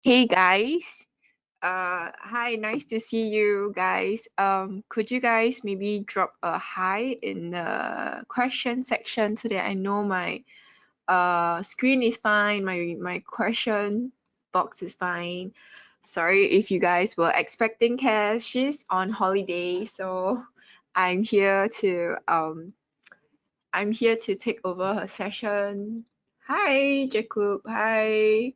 Hey guys, hi, nice to see you guys. Could you guys maybe drop a hi in the question section so that I know my screen is fine, my question box is fine. Sorry if you guys were expecting Cass. She's on holiday, so I'm here to um I'm here to take over her session. Hi, Jacob. Hi.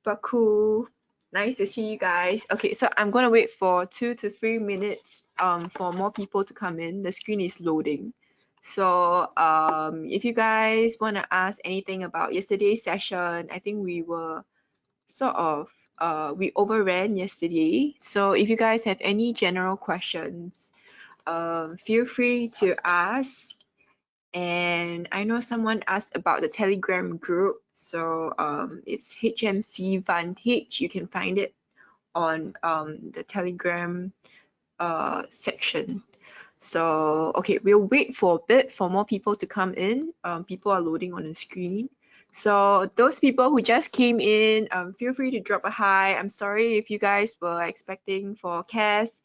Baku. Nice to see you guys. Okay, so I'm gonna wait for 2 to 3 minutes for more people to come in. The screen is loading. So if you guys wanna ask anything about yesterday's session, I think we were sort of we overran yesterday. So if you guys have any general questions, feel free to ask. And I know someone asked about the Telegram group. So it's HMC Vantage. You can find it on the Telegram section. So okay, we'll wait for a bit for more people to come in. People are loading on the screen. So those people who just came in, feel free to drop a hi. I'm sorry if you guys were expecting for Cass.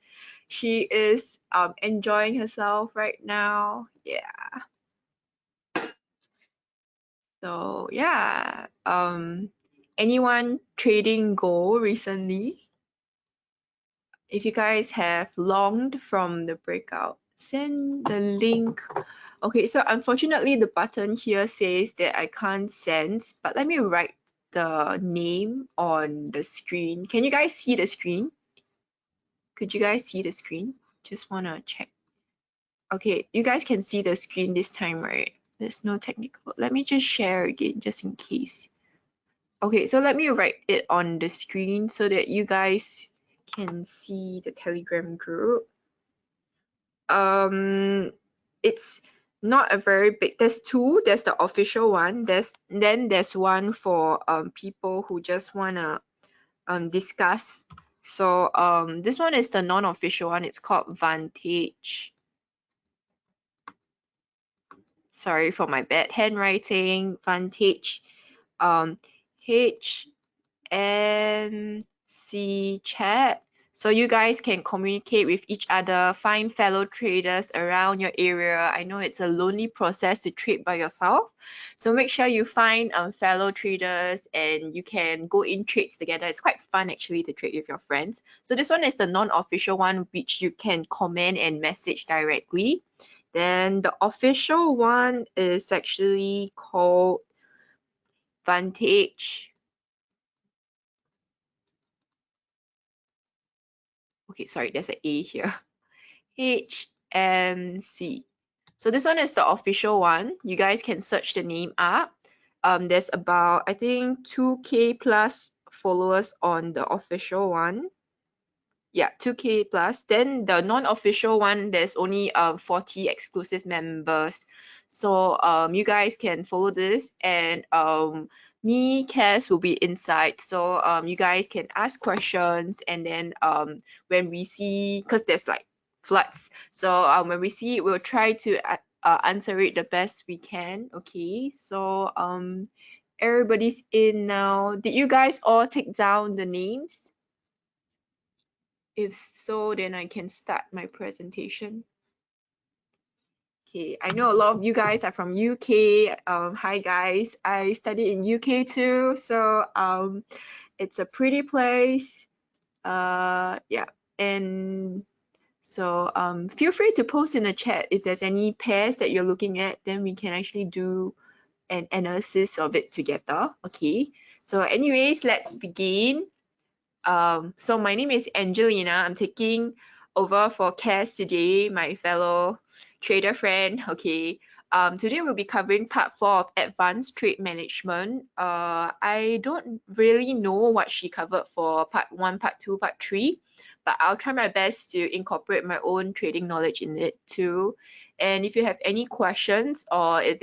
She is enjoying herself right now. Yeah. So yeah, anyone trading gold recently? If you guys have longed from the breakout, send the link. Okay, so unfortunately the button here says that I can't send, but let me write the name on the screen. Can you guys see the screen? Could you guys see the screen? Just wanna check. Okay, you guys can see the screen this time, right? There's no technical. Let me just share again, just in case. Okay, so let me write it on the screen so that you guys can see the Telegram group. It's not a very big. There's two. There's the official one. There's one for people who just wanna discuss. So this one is the non-official one. It's called Vantage. Sorry for my bad handwriting. Vantage. HMC chat. So you guys can communicate with each other, find fellow traders around your area. I know it's a lonely process to trade by yourself. So make sure you find fellow traders and you can go in trades together. It's quite fun actually to trade with your friends. So this one is the non-official one, which you can comment and message directly. Then the official one is actually called Vantage. Okay, sorry, there's an A here. HMC. So this one is the official one. You guys can search the name up. There's about, I think, 2K plus followers on the official one. Yeah, 2K plus. Then the non-official one, there's only 40 exclusive members. So you guys can follow this, and me, Cass will be inside. So you guys can ask questions, and then when we see, because there's like floods, so when we see it, we'll try to answer it the best we can. Okay, so everybody's in now. Did you guys all take down the names? If so, then I can start my presentation. Okay, I know a lot of you guys are from UK. Hi guys, I studied in UK too, so it's a pretty place. Yeah, and so feel free to post in the chat if there's any pairs that you're looking at, then we can actually do an analysis of it together. Okay, so anyways, let's begin. So my name is Angelina. I'm taking over for Cass today, my fellow trader friend. Okay. Today we'll be covering part 4 of advanced trade management. I don't really know what she covered for part 1, part 2, part 3, but I'll try my best to incorporate my own trading knowledge in it too. And if you have any questions, or if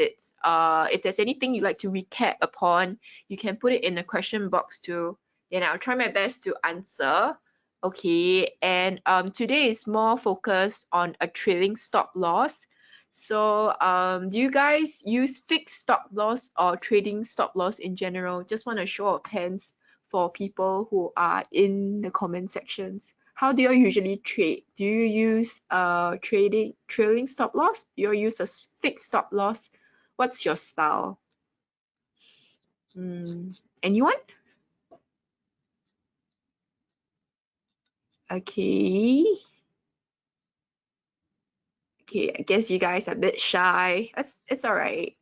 there's anything you'd like to recap upon, you can put it in the question box too. Then I'll try my best to answer. Okay, and today is more focused on a trailing stop loss. So do you guys use fixed stop loss or trading stop loss in general? Just want to show of hands for people who are in the comment sections. How do you usually trade? Do you use trailing stop loss? Do you use a fixed stop loss? What's your style? Anyone? Okay. Okay, I guess you guys are a bit shy. It's all right.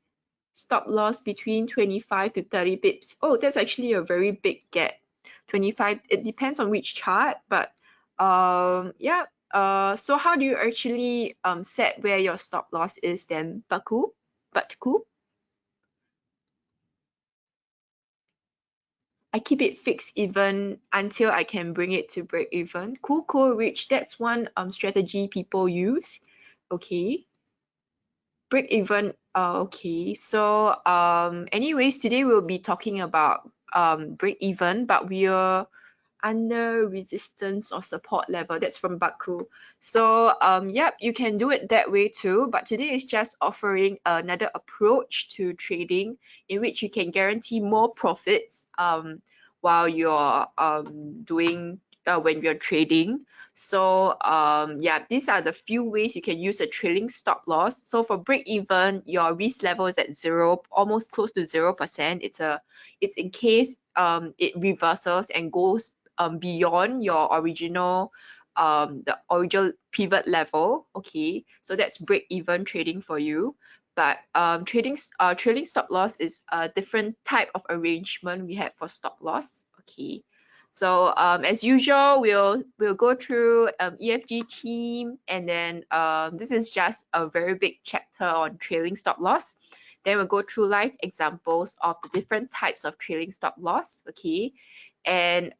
Stop loss between 25 to 30 pips. Oh, that's actually a very big gap. 25, it depends on which chart, but yeah. So how do you actually set where your stop loss is then, Baku? Batku? I keep it fixed even until I can bring it to break even. Cool, Rich. That's one strategy people use. Okay. Break even. Okay. So anyways, today we'll be talking about break even, but we are under resistance or support level. That's from Baku. So yep, you can do it that way too, but today is just offering another approach to trading in which you can guarantee more profits while you're doing when you're trading. So yeah, these are the few ways you can use a trailing stop loss. So for break even, your risk level is at 0, almost close to 0%. It's in case it reverses and goes beyond your original the original pivot level. Okay, so that's break even trading for you. But trailing stop loss is a different type of arrangement we have for stop loss. Okay, so as usual, we'll go through EFG team, and then this is just a very big chapter on trailing stop loss. Then we'll go through live examples of the different types of trailing stop loss. Okay, and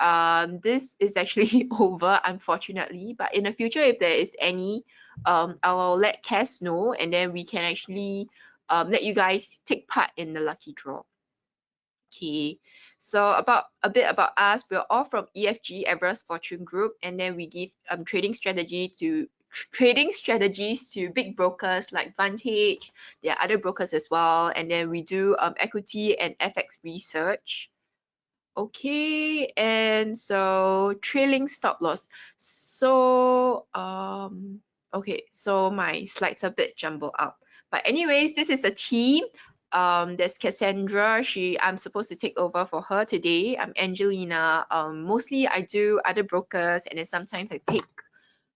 this is actually over, unfortunately, but in the future, if there is any, I'll let Cass know, and then we can actually let you guys take part in the lucky draw. Okay, so a bit about us. We're all from EFG, Everest Fortune Group, and then we give trading strategies to big brokers like Vantage. There are other brokers as well, and then we do equity and FX research. Okay, and so trailing stop loss. So okay, so my slides are a bit jumbled up. But anyways, this is the team. There's Cassandra. I'm supposed to take over for her today. I'm Angelina. Mostly I do other brokers, and then sometimes I take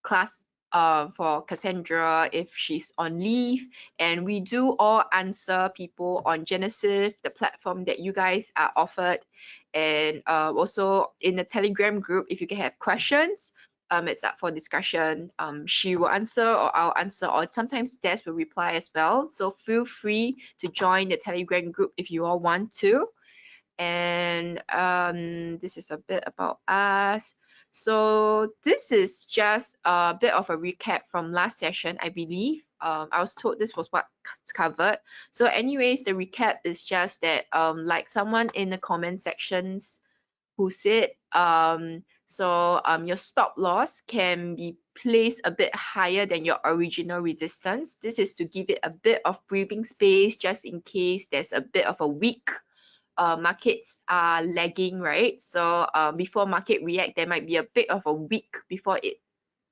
class for Cassandra if she's on leave, and we do all answer people on Genesis, the platform that you guys are offered, and also in the Telegram group, if you can have questions, it's up for discussion. She will answer or I'll answer, or sometimes Des will reply as well. So feel free to join the Telegram group if you all want to. And this is a bit about us. So this is just a bit of a recap from last session, I believe. I was told this was what's covered. So anyways, the recap is just that like someone in the comment sections who said your stop loss can be placed a bit higher than your original resistance. This is to give it a bit of breathing space just in case there's a bit of a weak markets are lagging, right? So before market react, there might be a bit of a week before it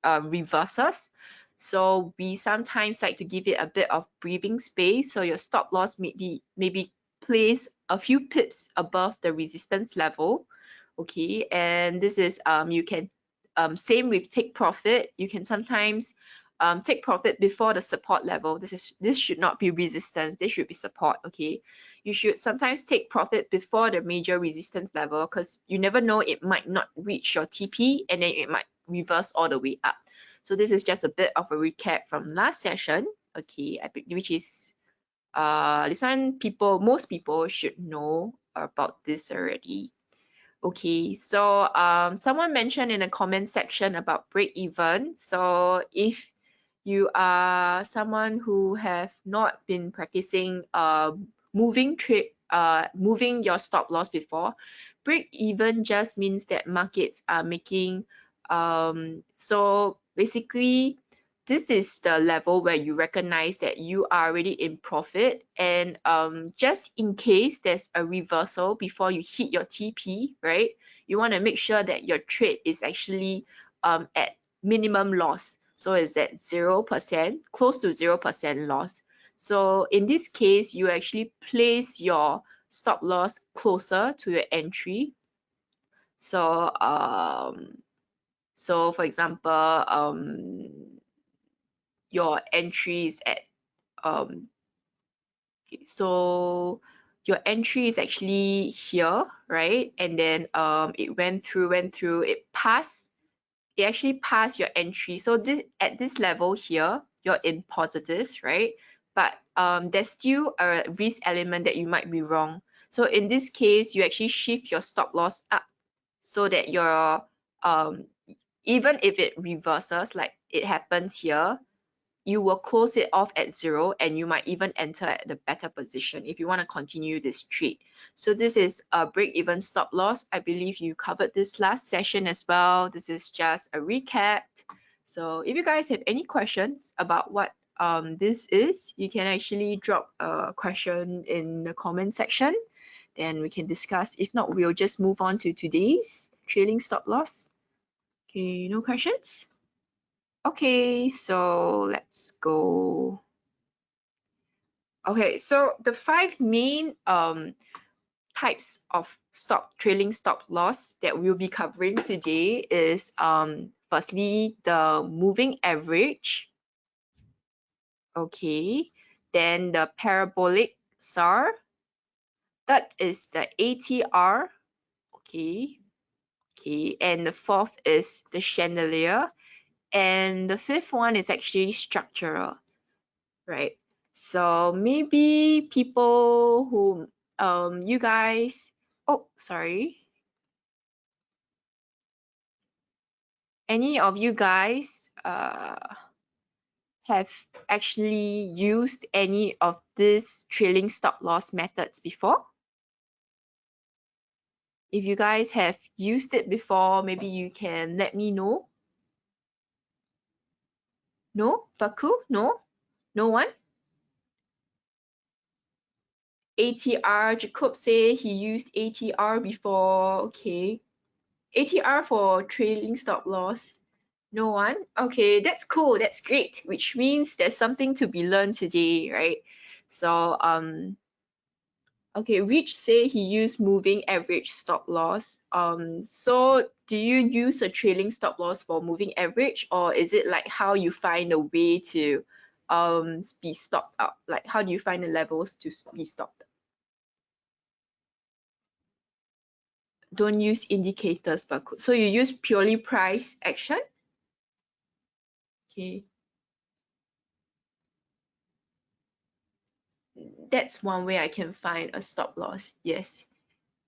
reverses. So we sometimes like to give it a bit of breathing space. So your stop loss maybe place a few pips above the resistance level. Okay, and this is you can same with take profit. You can sometimes take profit before the support level. This should not be resistance. This should be support. Okay, you should sometimes take profit before the major resistance level because you never know, it might not reach your TP and then it might reverse all the way up. So this is just a bit of a recap from last session. Okay, which is this one most people should know about this already. Okay, so someone mentioned in the comment section about break even. So if you are someone who have not been practicing moving your stop loss before, break even just means that markets are making so basically this is the level where you recognize that you are already in profit, and just in case there's a reversal before you hit your TP, right? You want to make sure that your trade is actually at minimum loss. So is that 0%, close to 0% loss. So in this case, you actually place your stop loss closer to your entry. So for example, your entries at so your entry is actually here, right? And then it went through, it actually passed your entry. So this at this level here, you're in positives, right? But there's still a risk element that you might be wrong. So in this case, you actually shift your stop loss up so that your even if it reverses like it happens here, you will close it off at 0, and you might even enter at the better position if you want to continue this trade. So this is a break-even stop loss. I believe you covered this last session as well. This is just a recap. So if you guys have any questions about what this is, you can actually drop a question in the comment section, then we can discuss. If not, we'll just move on to today's trailing stop loss. Okay, no questions? Okay, so let's go. Okay, so the 5 main types of trailing stop loss that we'll be covering today is firstly the moving average. Okay, then the parabolic SAR. That is the ATR. Okay, and the fourth is the chandelier. And the fifth one is actually structural, right? So maybe people who you guys, oh sorry, any of you guys have actually used any of these trailing stop loss methods before? If you guys have used it before, maybe you can let me know. No? Baku? No? No one? ATR, Jacob say he used ATR before. Okay. ATR for trailing stop loss. No one? Okay, that's cool. That's great. Which means there's something to be learned today, right? So okay, Rich say he used moving average stop loss. So do you use a trailing stop loss for moving average, or is it like how you find a way to be stopped out? Like how do you find the levels to be stopped? Don't use indicators, but so you use purely price action? Okay. That's one way I can find a stop loss. Yes.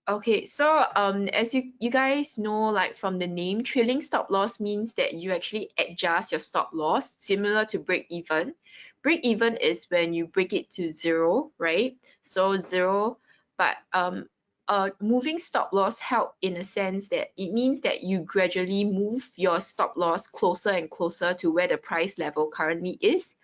Okay, so as you guys know, like from the name, trailing stop loss means that you actually adjust your stop loss, similar to break even. Break even is when you break it to 0, right? So 0, but moving stop loss help in a sense that it means that you gradually move your stop loss closer and closer to where the price level currently is,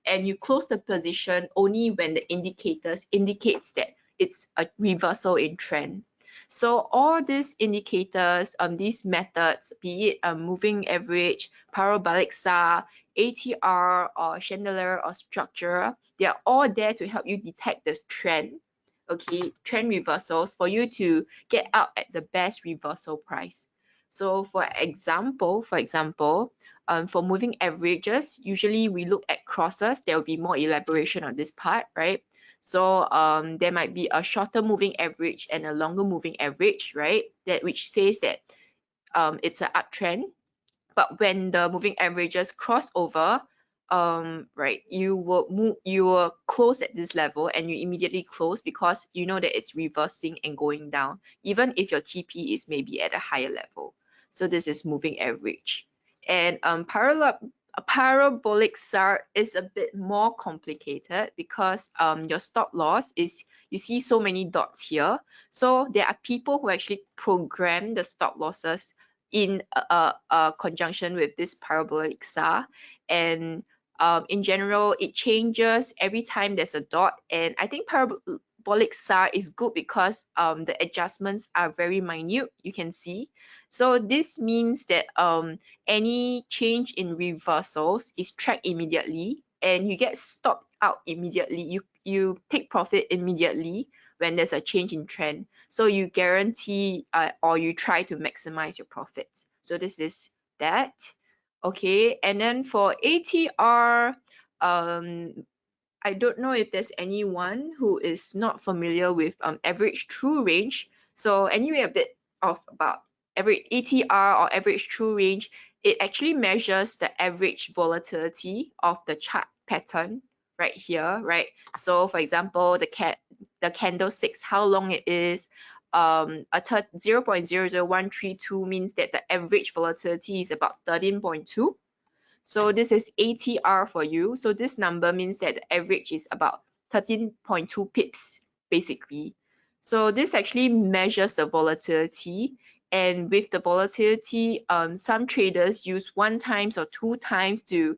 and you close the position only when the indicators indicates that it's a reversal in trend. So all these indicators, these methods, be it a moving average, parabolic SAR, ATR, or chandelier or structure, they are all there to help you detect this trend, okay, trend reversals for you to get out at the best reversal price. So for example, for moving averages, usually we look at crosses. There will be more elaboration on this part, right? So there might be a shorter moving average and a longer moving average, right? That which says that it's an uptrend. But when the moving averages cross over, right, you will close at this level and you immediately close because you know that it's reversing and going down, even if your TP is maybe at a higher level. So this is moving average. And parabolic SAR is a bit more complicated because your stop loss is, you see so many dots here. So there are people who actually program the stop losses in conjunction with this parabolic SAR. And in general, it changes every time there's a dot. And I think parabolic SAR is good because the adjustments are very minute, you can see. So this means that any change in reversals is tracked immediately, and you get stopped out immediately. You take profit immediately when there's a change in trend. So you guarantee or you try to maximize your profits. So this is that. Okay, and then for ATR, I don't know if there's anyone who is not familiar with average true range. So anyway, a bit of about average ATR or average true range, it actually measures the average volatility of the chart pattern right here, right? So for example, the candlesticks, how long it is, 0.00132 means that the average volatility is about 13.2. So this is ATR for you. So this number means that the average is about 13.2 pips, basically. So this actually measures the volatility. And with the volatility, some traders use 1 times or 2 times to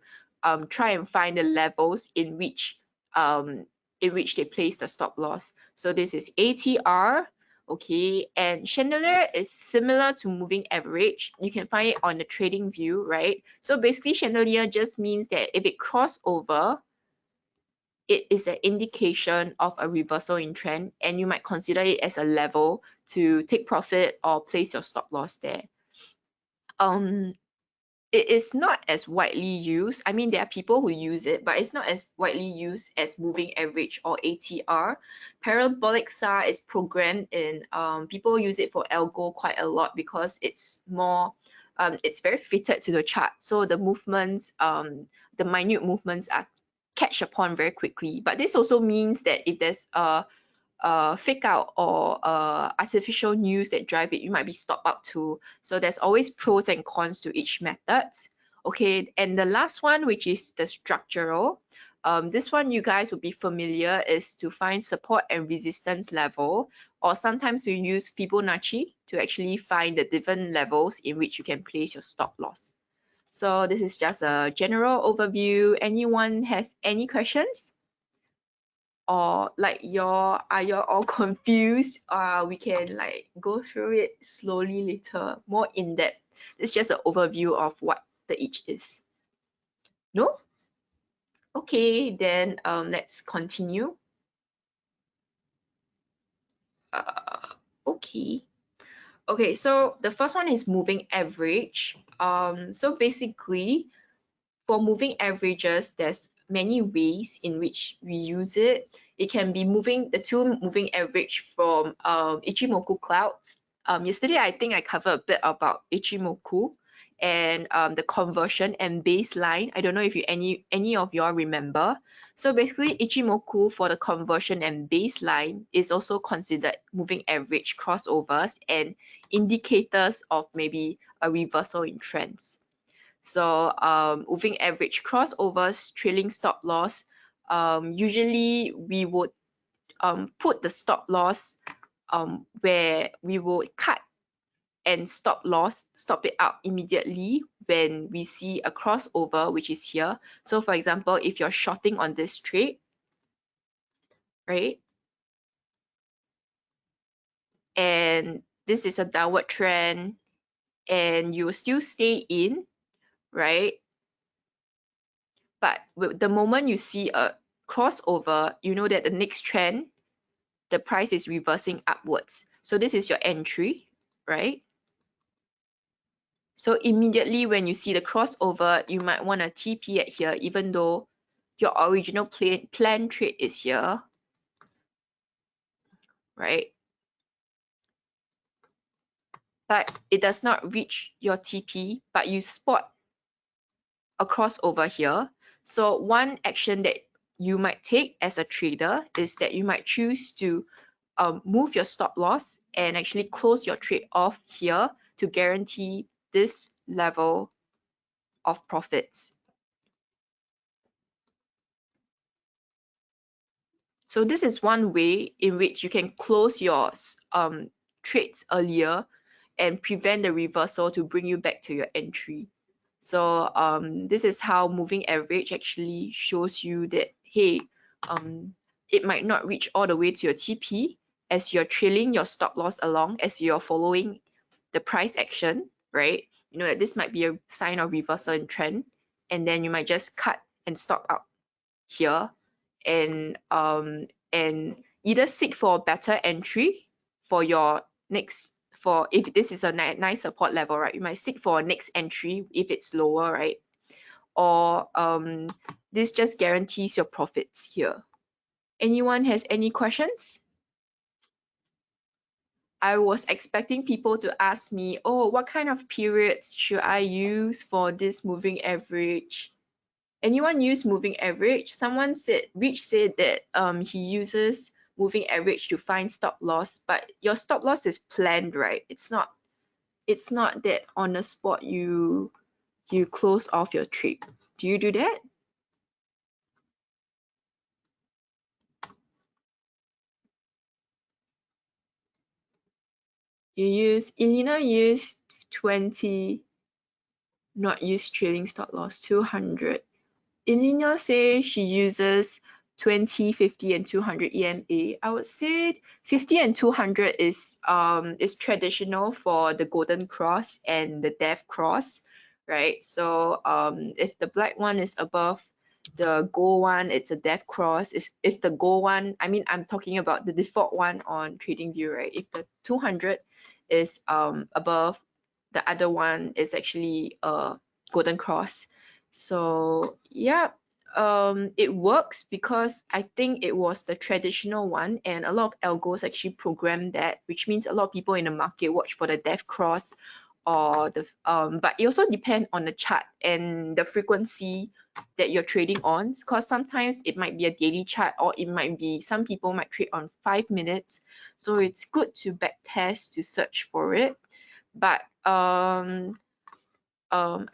try and find the levels in which they place the stop loss. So this is ATR. Okay, and chandelier is similar to moving average. You can find it on the trading view, right? So basically chandelier just means that if it cross over, it is an indication of a reversal in trend, and you might consider it as a level to take profit or place your stop loss there. It is not as widely used. I mean, there are people who use it, but it's not as widely used as moving average or ATR. Parabolic SAR is programmed in, people use it for algo quite a lot because it's more, it's very fitted to the chart. So the movements, the minute movements are catch upon very quickly. But this also means that if there's fake out or artificial news that drive it, you might be stopped out too. So there's always pros and cons to each method. Okay, and the last one, which is the structural. This one you guys will be familiar, is to find support and resistance level, or sometimes you use Fibonacci to actually find the different levels in which you can place your stop loss. So this is just a general overview. Anyone has any questions? Or like are you all confused? We can like go through it slowly later, more in depth. It's just an overview of what the each is. No? Okay, then let's continue. Okay. Okay, so the first one is moving average. So basically, for moving averages, there's many ways in which we use it. It can be the two moving average from Ichimoku clouds. Yesterday, I think I covered a bit about Ichimoku and the conversion and baseline. I don't know if any of y'all remember. So basically, Ichimoku for the conversion and baseline is also considered moving average crossovers and indicators of maybe a reversal in trends. So moving average crossovers, trailing stop loss, usually we would put the stop loss where we would cut and stop it out immediately when we see a crossover, which is here. So for example, if you're shorting on this trade, right? And this is a downward trend and you will still stay in, right? But the moment you see a crossover, you know that the next trend, the price is reversing upwards. So this is your entry, right? So immediately when you see the crossover, you might want to TP at here, even though your original plan trade is here, right? But it does not reach your TP, but you spot a crossover here. So one action that you might take as a trader is that you might choose to move your stop loss and actually close your trade off here to guarantee this level of profits. So this is one way in which you can close your trades earlier and prevent the reversal to bring you back to your entry. So this is how moving average actually shows you that, hey, it might not reach all the way to your TP as you're trailing your stop loss along, as you're following the price action, right? You know that this might be a sign of reversal in trend, and then you might just cut and stop out here, and either seek for a better entry for your next, for if this is a nice support level, right? You might seek for a next entry if it's lower, right? Or this just guarantees your profits here. Anyone has any questions? I was expecting people to ask me, oh, what kind of periods should I use for this moving average? Anyone use moving average? Someone said, Rich said that he uses moving average to find stop loss, but your stop loss is planned, right? It's not that on the spot you close off your trade. Do you do that? Elena used 20, not use trailing stop loss, 200. Elena says she uses 20, 50, and 200 EMA. I would say 50 and 200 is traditional for the golden cross and the death cross, right? So if the black one is above the gold one, it's a death cross. If the gold one, I mean, I'm talking about the default one on TradingView, right? If the 200 is above, the other one is actually a golden cross. So yeah, it works because I think it was the traditional one, and a lot of algos actually program that, which means a lot of people in the market watch for the death cross or the but it also depends on the chart and the frequency that you're trading on, because sometimes it might be a daily chart, or it might be, some people might trade on 5 minutes, so it's good to back test to search for it. But I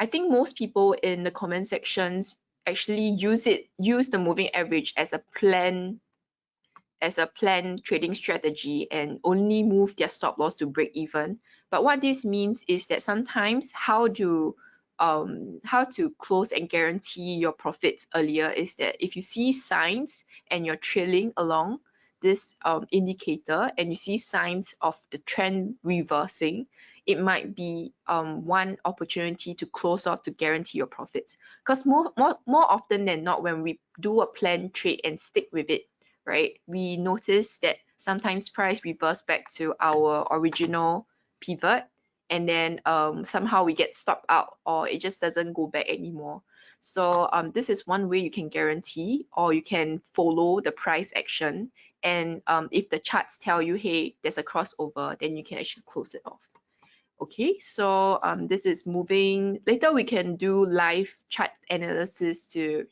think most people in the comment sections actually use the moving average as a planned trading strategy and only move their stop loss to break even. But what this means is that sometimes how to close and guarantee your profits earlier is that if you see signs and you're trailing along this indicator and you see signs of the trend reversing, it might be one opportunity to close off to guarantee your profits. Because more often than not, when we do a planned trade and stick with it, right, we notice that sometimes price reverse back to our original pivot, and then somehow we get stopped out, or it just doesn't go back anymore. So this is one way you can guarantee, or you can follow the price action, and if the charts tell you, hey, there's a crossover, then you can actually close it off. Okay, so this is moving. Later we can do live chart analysis to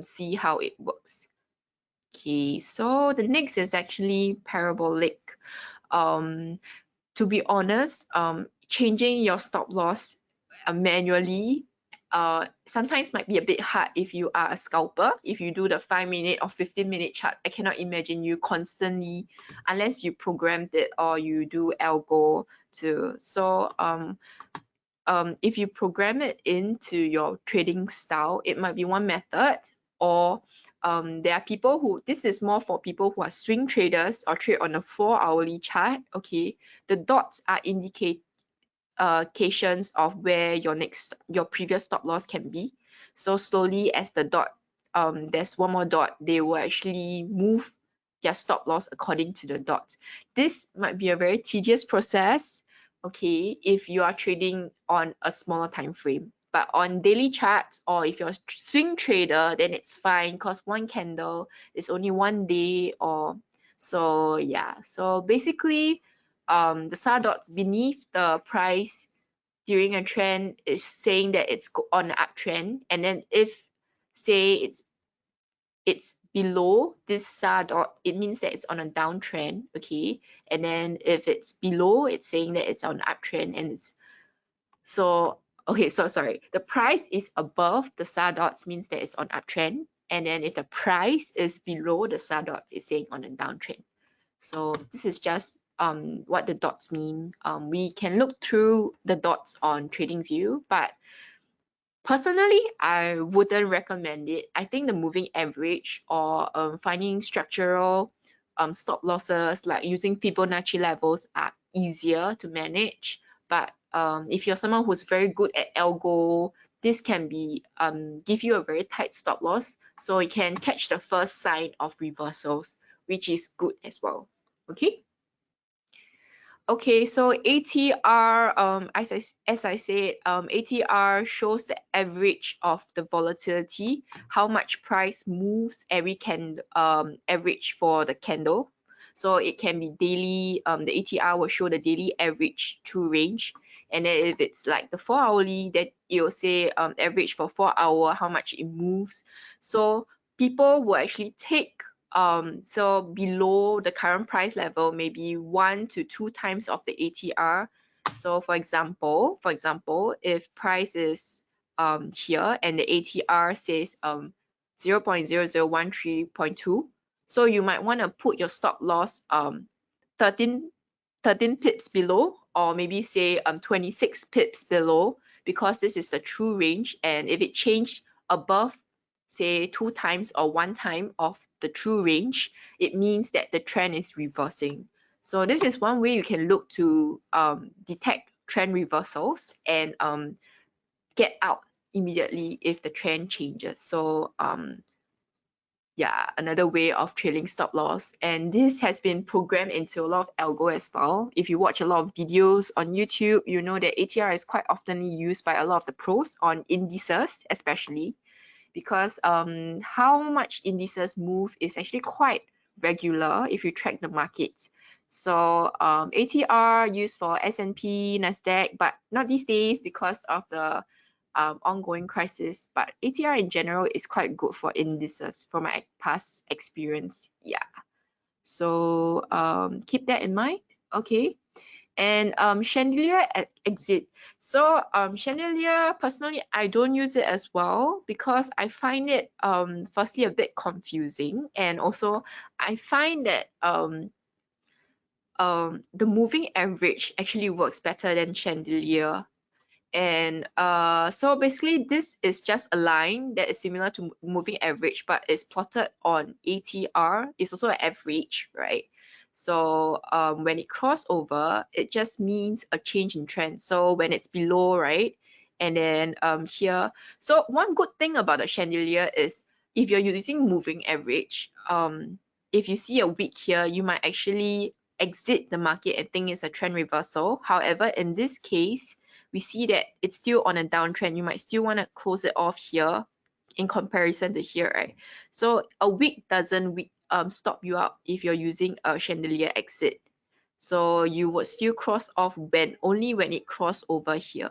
see how it works. Okay, so the next is actually parabolic. To be honest, changing your stop loss manually sometimes might be a bit hard if you are a scalper. If you do the 5-minute or 15-minute chart, I cannot imagine you constantly, unless you programmed it or you do algo to. So if you program it into your trading style, it might be one method. Or there are people who, this is more for people who are swing traders or trade on a 4-hourly chart. Okay, the dots are indications of where your previous stop loss can be. So slowly as the dot, there's one more dot, they will actually move their stop loss according to the dots. This might be a very tedious process, okay, if you are trading on a smaller time frame. But on daily charts, or if you're a swing trader, then it's fine, because one candle is only 1 day. Or so yeah, so basically the SAR dots beneath the price during a trend is saying that it's on an uptrend, and then if say it's below this SAR dot, it means that it's on a downtrend. Okay, and then if it's below, it's saying that it's on an uptrend. And it's so okay, so sorry, the price is above the SAR dots means that it's on uptrend, and then if the price is below the SAR dots, it's saying on a downtrend. So this is just what the dots mean. We can look through the dots on TradingView, but personally, I wouldn't recommend it. I think the moving average or finding structural stop losses, like using Fibonacci levels, are easier to manage. But if you're someone who's very good at algo, this can be give you a very tight stop loss, so you can catch the first sign of reversals, which is good as well. Okay. Okay, so ATR, as I said, ATR shows the average of the volatility, how much price moves every average for the candle. So it can be daily, the ATR will show the daily average to range. And then if it's like the 4 hourly, that it will say average for 4 hour, how much it moves. So people will actually take so below the current price level, maybe 1 to 2 times of the ATR. So for example, if price is here and the ATR says 0.0013.2, so you might want to put your stop loss 13 pips below, or maybe say 26 pips below, because this is the true range. And if it changed above, say 2 times or 1 time of the true range, it means that the trend is reversing. So this is one way you can look to detect trend reversals and get out immediately if the trend changes. So yeah, another way of trailing stop loss. And this has been programmed into a lot of algo as well. If you watch a lot of videos on YouTube, you know that ATR is quite often used by a lot of the pros on indices, especially because how much indices move is actually quite regular if you track the market. So ATR used for S&P, Nasdaq, but not these days because of the ongoing crisis. But ATR in general is quite good for indices from my past experience. Yeah. So keep that in mind. Okay. And chandelier exit. So chandelier, personally, I don't use it as well because I find it firstly a bit confusing, and also I find that the moving average actually works better than chandelier. And so basically this is just a line that is similar to moving average, but it's plotted on ATR. It's also an average, right? So when it cross over, it just means a change in trend. So when it's below, right? And then here, so one good thing about the chandelier is if you're using moving average, if you see a wick here, you might actually exit the market and think it's a trend reversal. However, in this case, we see that it's still on a downtrend. You might still want to close it off here in comparison to here, right? So a wick doesn't stop you up if you're using a chandelier exit. So you would still cross off only when it cross over here.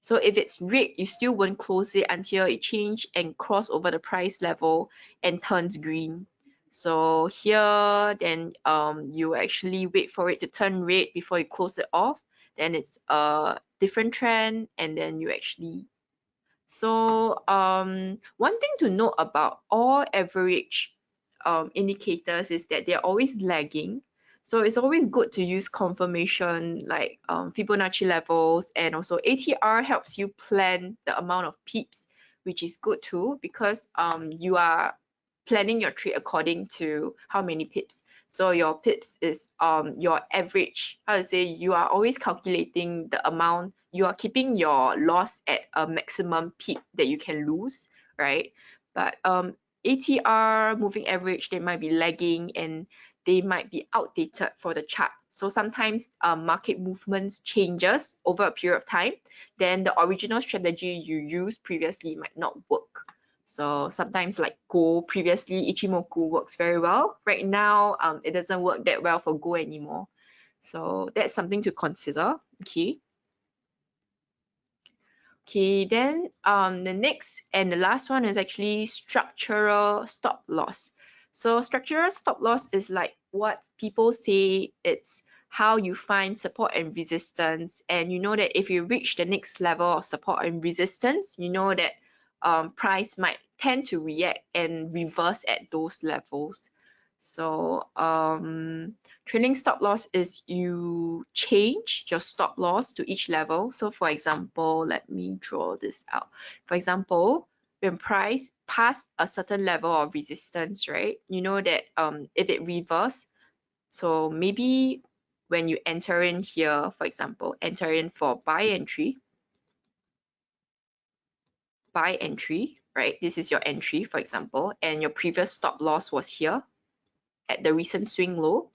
So if it's red, you still won't close it until it change and cross over the price level and turns green. So here, then you actually wait for it to turn red before you close it off. Then it's a different trend, and then you actually. So one thing to note about all average indicators is that they're always lagging. So it's always good to use confirmation like Fibonacci levels, and also ATR helps you plan the amount of pips, which is good too, because you are planning your trade according to how many pips. So your pips is your average. How to say, you are always calculating the amount, you are keeping your loss at a maximum pip that you can lose, right? But ATR, moving average, they might be lagging and they might be outdated for the chart. So sometimes market movements changes over a period of time, then the original strategy you used previously might not work. So sometimes like gold, previously Ichimoku works very well. Right now, it doesn't work that well for gold anymore. So that's something to consider. Okay. Okay, then the next and the last one is actually structural stop loss. So structural stop loss is like what people say, it's how you find support and resistance, and you know that if you reach the next level of support and resistance, you know that price might tend to react and reverse at those levels. So trailing stop loss is you change your stop loss to each level. So for example, let me draw this out. For example, when price past a certain level of resistance, right? You know that if it reverse, so maybe when you enter in here, for example, enter in for buy entry, right? This is your entry, for example, and your previous stop loss was here at the recent swing low.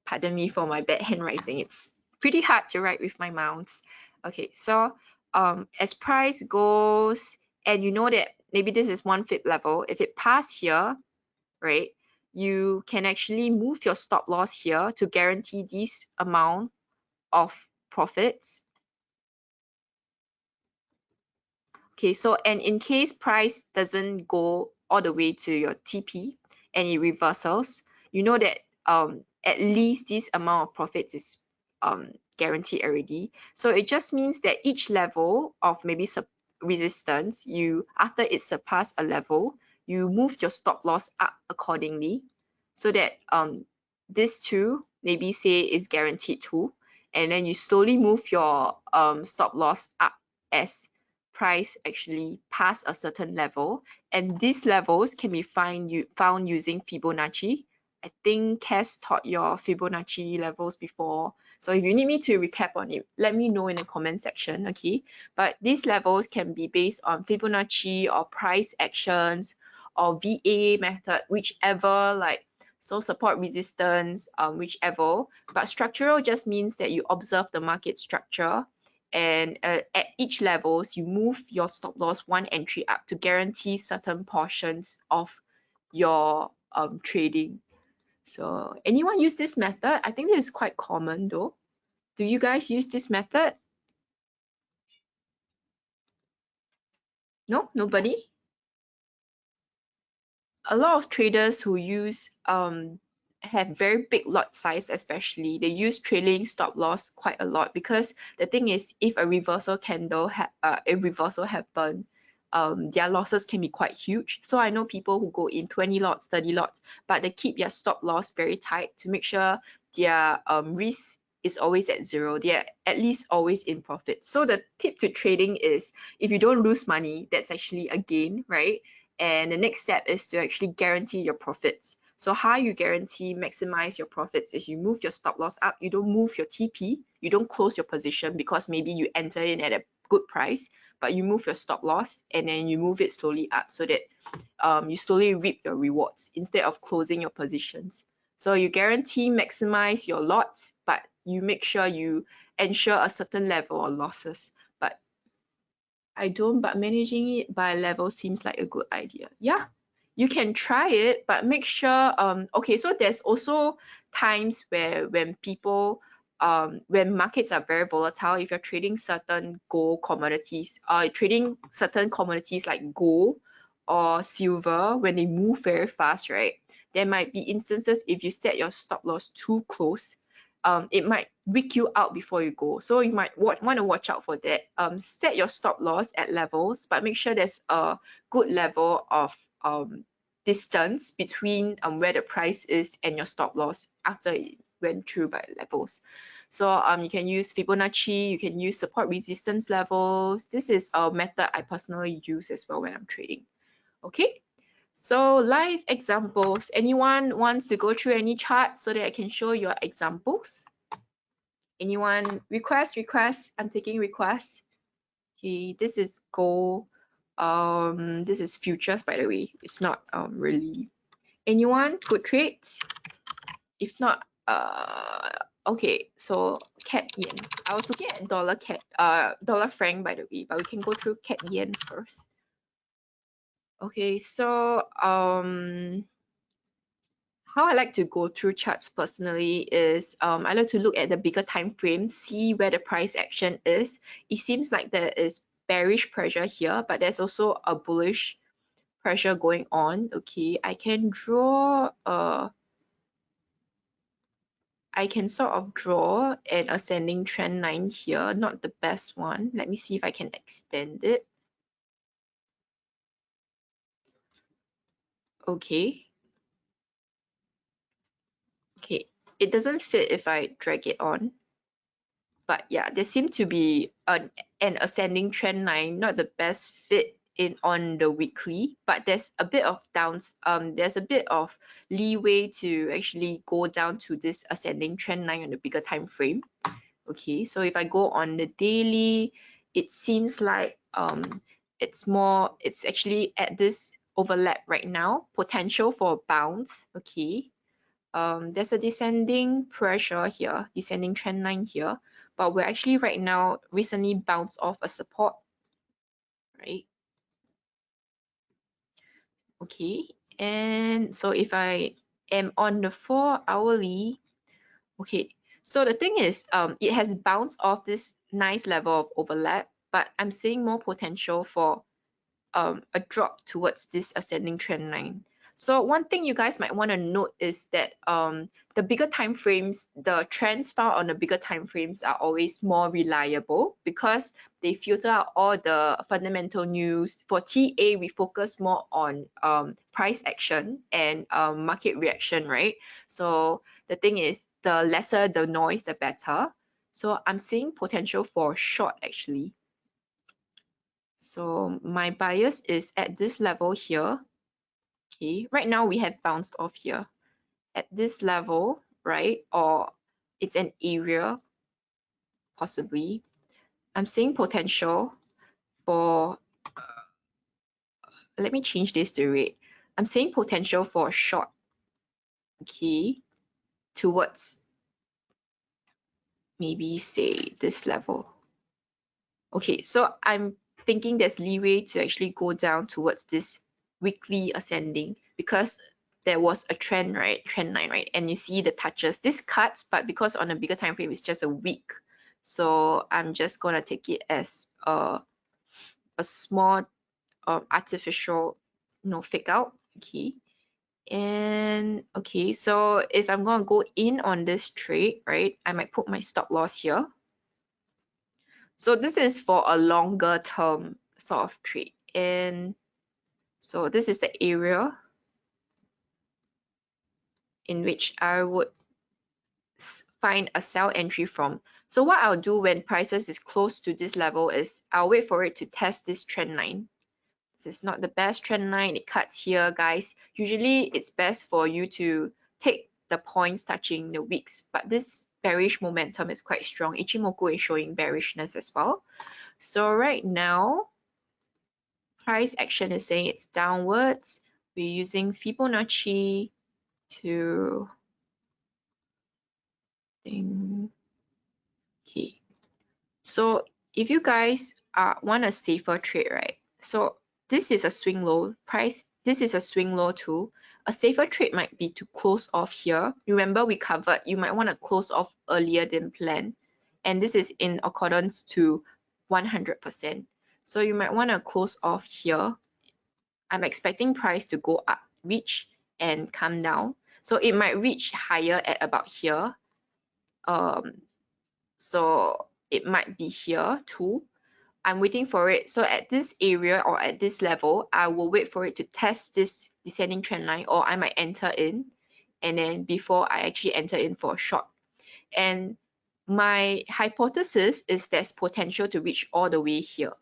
Pardon me for my bad handwriting. It's pretty hard to write with my mouse. Okay, so as price goes, and you know that maybe this is 1/5 level. If it pass here, right, you can actually move your stop loss here to guarantee this amount of profits. Okay, so and in case price doesn't go all the way to your TP and it reversals, you know that at least this amount of profits is guaranteed already. So it just means that each level of maybe resistance, you after it surpass a level, you move your stop loss up accordingly, so that this too maybe say is guaranteed too, and then you slowly move your stop loss up as price actually pass a certain level, and these levels can be found using Fibonacci. I think Cass taught your Fibonacci levels before, so if you need me to recap on it, let me know in the comment section, okay? But these levels can be based on Fibonacci or price actions or VA method, whichever, like so support resistance, whichever. But structural just means that you observe the market structure, and at each levels you move your stop loss one entry up to guarantee certain portions of your trading. So anyone use this method? I think this is quite common though. Do you guys use this method? No, nobody. A lot of traders who use have very big lot size, especially they use trailing stop loss quite a lot, because the thing is, if a reversal candle happen, their losses can be quite huge. So I know people who go in 20 lots, 30 lots, but they keep their stop loss very tight to make sure their risk is always at zero. They're at least always in profit. So the tip to trading is, if you don't lose money, that's actually a gain, right? And the next step is to actually guarantee your profits. So how you guarantee maximize your profits is you move your stop loss up. You don't move your TP. You don't close your position because maybe you enter in at a good price, but you move your stop loss and then you move it slowly up, so that you slowly reap your rewards instead of closing your positions. So you guarantee maximize your lots, but you make sure you ensure a certain level of losses. But I don't, but managing it by level seems like a good idea. Yeah, you can try it, but make sure okay, so there's also times where when people when markets are very volatile, if you're trading certain gold commodities, trading certain commodities like gold or silver, when they move very fast, right? There might be instances if you set your stop loss too close, it might wick you out before you go. So you might want to watch out for that. Set your stop loss at levels, but make sure there's a good level of distance between where the price is and your stop loss after it went through by levels. So you can use Fibonacci, you can use support resistance levels. This is a method I personally use as well when I'm trading. Okay. So live examples. Anyone wants to go through any charts so that I can show your examples? Anyone? Request. I'm taking requests. Okay, this is gold. This is futures, by the way. It's not really. Anyone good trades? If not, okay. So CAD yen. I was looking at dollar franc, by the way, but we can go through CAD yen first. Okay, so how I like to go through charts personally is I like to look at the bigger time frame, see where the price action is. It seems like there is bearish pressure here, but there's also a bullish pressure going on. Okay, I can draw I can sort of draw an ascending trend line here, not the best one. Let me see if I can extend it. Okay. Okay, it doesn't fit if I drag it on. But yeah, there seemed to be an ascending trend line, not the best fit in on the weekly, but there's a bit of there's a bit of leeway to actually go down to this ascending trend line on the bigger time frame. Okay, so if I go on the daily, it seems like it's actually at this overlap right now, potential for bounce. Okay, there's a descending pressure here, descending trend line here, but we're actually right now recently bounced off a support, right? Okay, and so if I am on the 4-hourly, okay, so the thing is, it has bounced off this nice level of overlap, but I'm seeing more potential for a drop towards this ascending trend line. So one thing you guys might want to note is that the bigger time frames, the trends found on the bigger time frames are always more reliable because they filter out all the fundamental news. For TA, we focus more on price action and market reaction, right? So the thing is, the lesser the noise, the better. So I'm seeing potential for short actually. So my bias is at this level here. Okay, right now we have bounced off here at this level, right? Or it's an area, possibly. I'm seeing potential for, let me change this to red. I'm seeing potential for short, okay, towards maybe say this level. Okay, so I'm thinking there's leeway to actually go down towards this weekly ascending because there was a trend, right? Trend line, right? And you see the touches. This cuts, but because on a bigger time frame, it's just a week. So I'm just gonna take it as a small artificial, fake out. Okay. And okay, so if I'm gonna go in on this trade, right, I might put my stop loss here. So this is for a longer term sort of trade. And so this is the area in which I would find a sell entry from. So what I'll do when prices is close to this level is I'll wait for it to test this trend line. This is not the best trend line. It cuts here, guys. Usually it's best for you to take the points touching the wicks, but this bearish momentum is quite strong. Ichimoku is showing bearishness as well. So right now, price action is saying it's downwards. We're using Fibonacci to think. Okay. So if you guys want a safer trade, right? So this is a swing low price. This is a swing low too. A safer trade might be to close off here. Remember we covered you might want to close off earlier than planned. And this is in accordance to 100%. So you might want to close off here. I'm expecting price to go up, reach and come down. So it might reach higher at about here. So it might be here too. I'm waiting for it. So at this area or at this level, I will wait for it to test this descending trend line, or I might enter in, and then before I actually enter in for a short. And my hypothesis is there's potential to reach all the way here,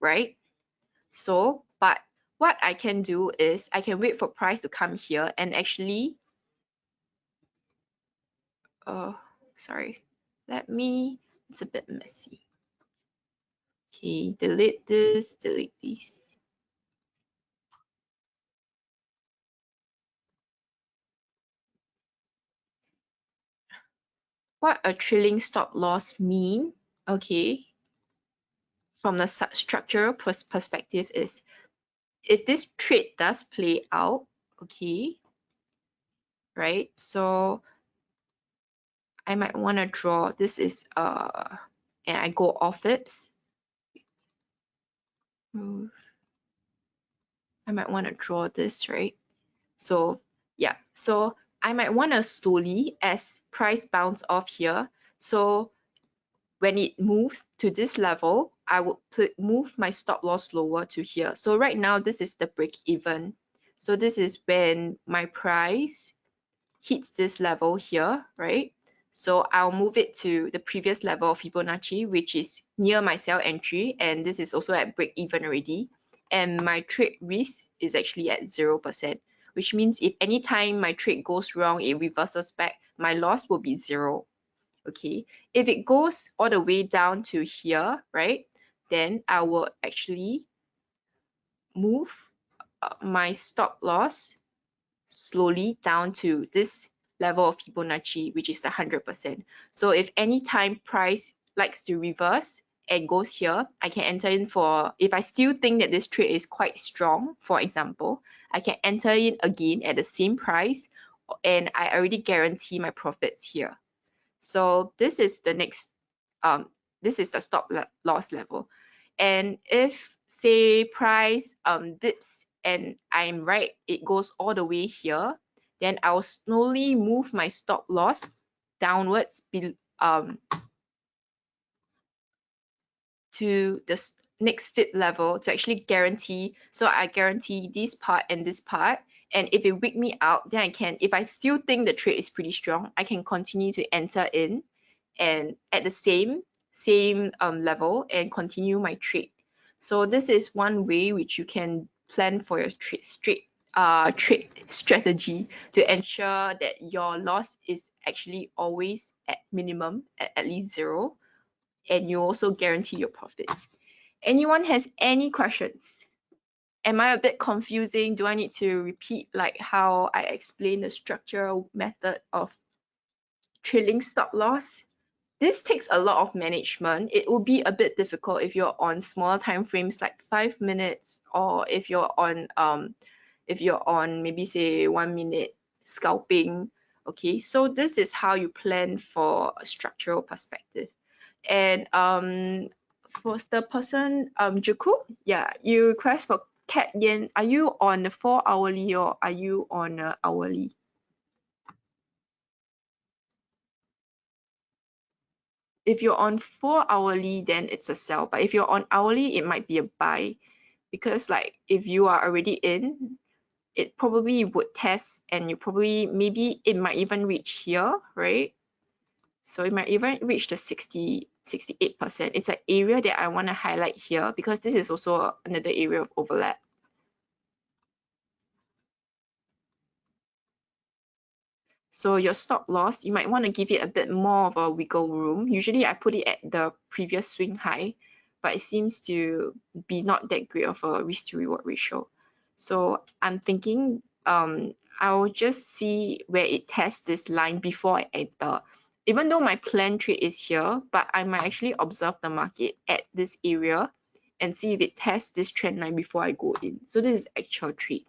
right? So, but what I can do is I can wait for price to come here and actually, sorry, it's a bit messy. Okay, delete this, delete these. What a trailing stop loss mean, okay, from the structural perspective is if this trade does play out, okay, right? So I might want to draw, this is, and I go off it. I might want to draw this, right? So yeah, so I might want to slowly as price bounce off here. So when it moves to this level, I would move my stop loss lower to here. So right now, this is the break even. So this is when my price hits this level here, right? So I'll move it to the previous level of Fibonacci, which is near my sell entry, and this is also at break even already. And my trade risk is actually at 0%, which means if anytime my trade goes wrong, it reverses back, my loss will be 0. Okay, if it goes all the way down to here, right, then I will actually move my stop loss slowly down to this level of Fibonacci, which is the 100%. So if any time price likes to reverse and goes here, I can enter in for, if I still think that this trade is quite strong, for example, I can enter in again at the same price, and I already guarantee my profits here. So this is the next, this is the stop loss level. And if say price dips and I'm right, it goes all the way here, then I'll slowly move my stop loss downwards to the next fit level to actually guarantee. So I guarantee this part and this part. And if it wick me out, then I can, if I still think the trade is pretty strong, I can continue to enter in and at the same level and continue my trade. So this is one way which you can plan for your trade strategy to ensure that your loss is actually always at minimum, at least 0, and you also guarantee your profits. Anyone has any questions? Am I a bit confusing? Do I need to repeat like how I explain the structural method of trailing stop loss? This takes a lot of management. It will be a bit difficult if you're on smaller time frames like 5 minutes, or if you're on maybe say 1 minute scalping. Okay, so this is how you plan for a structural perspective. And for the person Juku, yeah, you request for Cat Yen. Are you on the 4 hourly or are you on hourly? If you're on 4 hourly, then it's a sell. But if you're on hourly, it might be a buy, because like if you are already in, it probably would test, and you probably, maybe it might even reach here, right? So it might even reach the 68%. It's an area that I want to highlight here because this is also another area of overlap. So your stop loss, you might want to give it a bit more of a wiggle room. Usually I put it at the previous swing high, but it seems to be not that great of a risk to reward ratio. So I'm thinking I'll just see where it tests this line before I enter. Even though my plan trade is here, but I might actually observe the market at this area and see if it tests this trend line before I go in. So this is actual trade.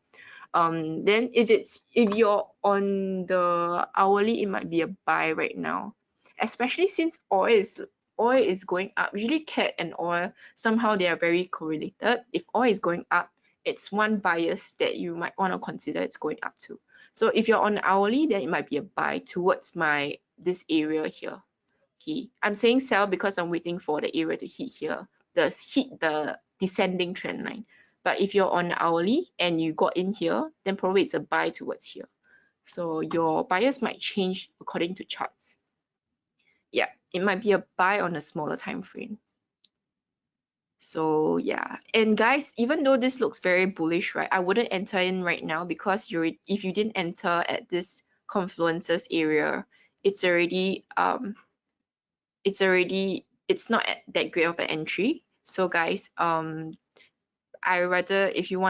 Then if you're on the hourly, it might be a buy right now, especially since oil is going up. Usually cat and oil, somehow they are very correlated. If oil is going up, it's one bias that you might want to consider it's going up to. So if you're on hourly, then it might be a buy towards this area here. Okay, I'm saying sell because I'm waiting for the area to hit here, hit the descending trend line. But if you're on hourly and you got in here, then probably it's a buy towards here. So your bias might change according to charts. Yeah, it might be a buy on a smaller time frame. So yeah, and guys, even though this looks very bullish, right, I wouldn't enter in right now because if you didn't enter at this confluences area, it's not that great of an entry. So guys, I rather, if you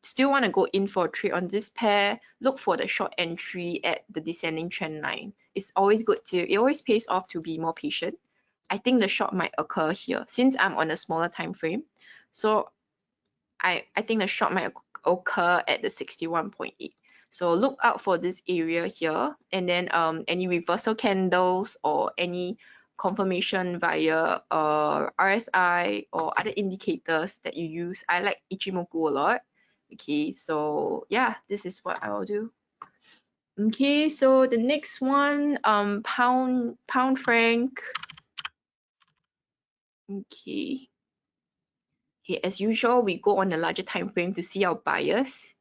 still wanna go in for a trade on this pair, look for the short entry at the descending trend line. It always pays off to be more patient. I think the short might occur here since I'm on a smaller time frame. So I think the short might occur at the 61.8. So look out for this area here, and then any reversal candles or any confirmation via RSI or other indicators that you use. I like Ichimoku a lot. Okay, so yeah, this is what I will do. Okay, so the next one, pound franc. Okay. Okay, as usual, we go on a larger time frame to see our bias.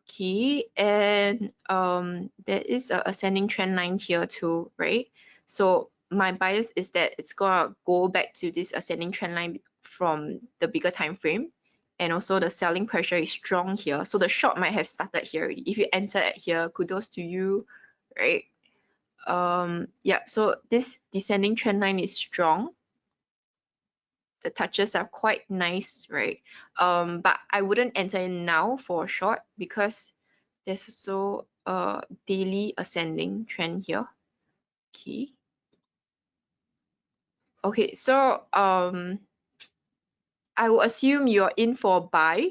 Okay, and there is a ascending trend line here too, right? So my bias is that it's gonna go back to this ascending trend line from the bigger time frame, and also the selling pressure is strong here. So the short might have started here already. If you enter at here, kudos to you, right? Yeah, so this descending trend line is strong. The touches are quite nice, right? But I wouldn't enter in now for short because there's also a daily ascending trend here. Okay. Okay, so I will assume you're in for a buy.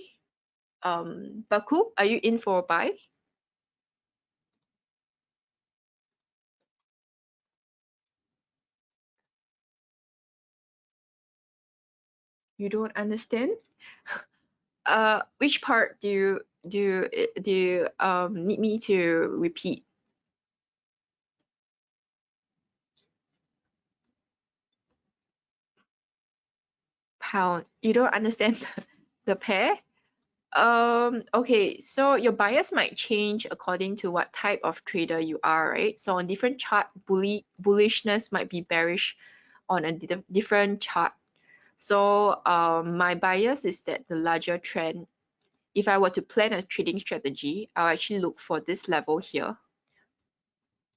Baku, are you in for a buy? You don't understand? Which part do you need me to repeat? Pound. You don't understand the pair? Okay, so your bias might change according to what type of trader you are, right? So on different chart, bullishness might be bearish on a different chart. So my bias is that the larger trend, if I were to plan a trading strategy, I'll actually look for this level here.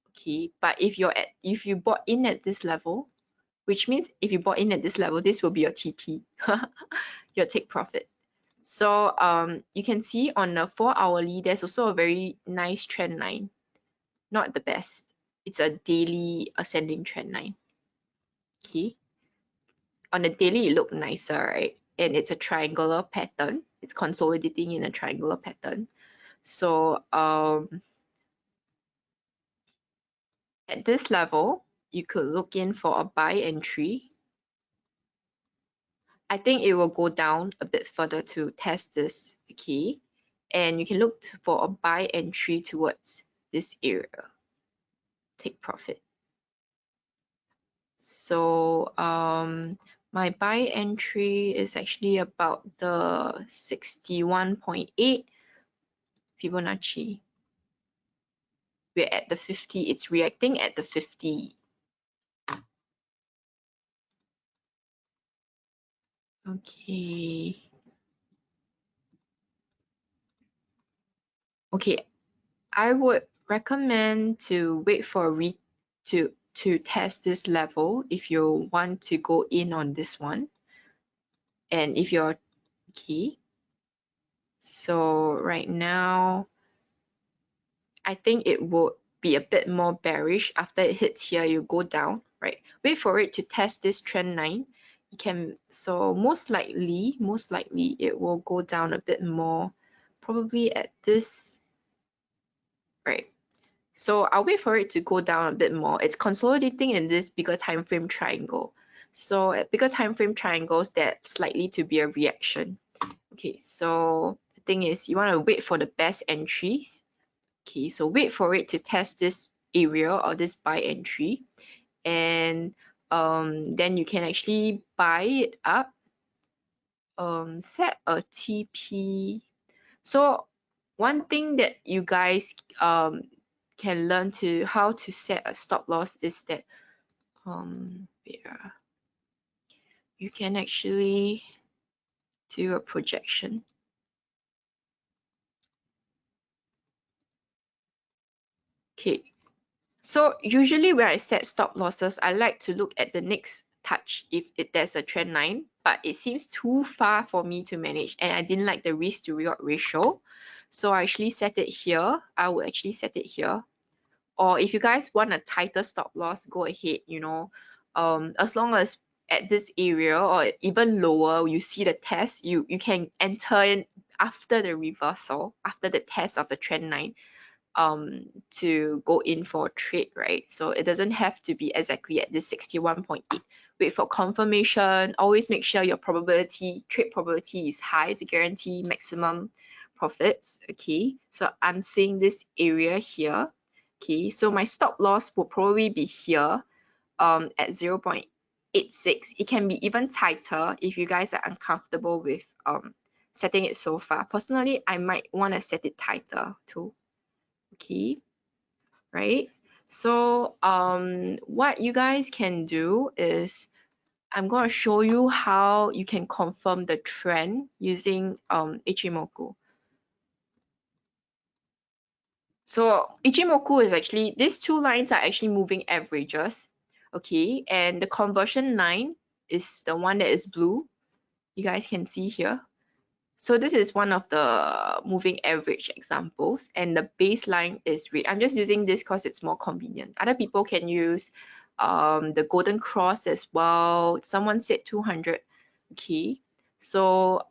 Okay, but if you bought in at this level, which means if you bought in at this level, this will be your TP, your take profit. So you can see on the 4-hourly, there's also a very nice trend line. Not the best. It's a daily ascending trend line. Okay. On the daily, it looked nicer, right? And it's a triangular pattern. It's consolidating in a triangular pattern. So at this level, you could look in for a buy entry. I think it will go down a bit further to test this, okay? And you can look for a buy entry towards this area. Take profit. So my buy entry is actually about the 61.8 Fibonacci. We're at the 50, it's reacting at the 50. Okay. Okay, I would recommend to wait for to test this level if you want to go in on this one. And if you're okay. So right now, I think it would be a bit more bearish. After it hits here, you go down, right? Wait for it to test this trend line. You can, so most likely it will go down a bit more, probably at this, right? So I'll wait for it to go down a bit more. It's consolidating in this bigger time frame triangle. So at bigger time frame triangles, that's likely to be a reaction. Okay, so the thing is, you want to wait for the best entries. Okay, so wait for it to test this area or this buy entry, and then you can actually buy it up. Set a TP. So one thing that you guys can learn to how to set a stop loss is that yeah, you can actually do a projection. Okay, so usually when I set stop losses, I like to look at the next touch if there's a trend line, but it seems too far for me to manage and I didn't like the risk to reward ratio. So I actually set it here. I will actually set it here. Or if you guys want a tighter stop loss, go ahead, you know. As long as at this area or even lower, you see the test, you can enter in after the reversal, after the test of the trend line, to go in for a trade, right? So it doesn't have to be exactly at this 61.8. Wait for confirmation. Always make sure your trade probability is high to guarantee maximum profits. Okay, so I'm seeing this area here. Okay, so my stop loss will probably be here at 0.86. It can be even tighter if you guys are uncomfortable with setting it so far. Personally, I might want to set it tighter too. Okay, right? So what you guys can do is I'm going to show you how you can confirm the trend using Ichimoku. So Ichimoku is actually, these two lines are actually moving averages, okay? And the conversion line is the one that is blue. You guys can see here. So this is one of the moving average examples, and the baseline is red. I'm just using this because it's more convenient. Other people can use the golden cross as well. Someone said 200. Okay, so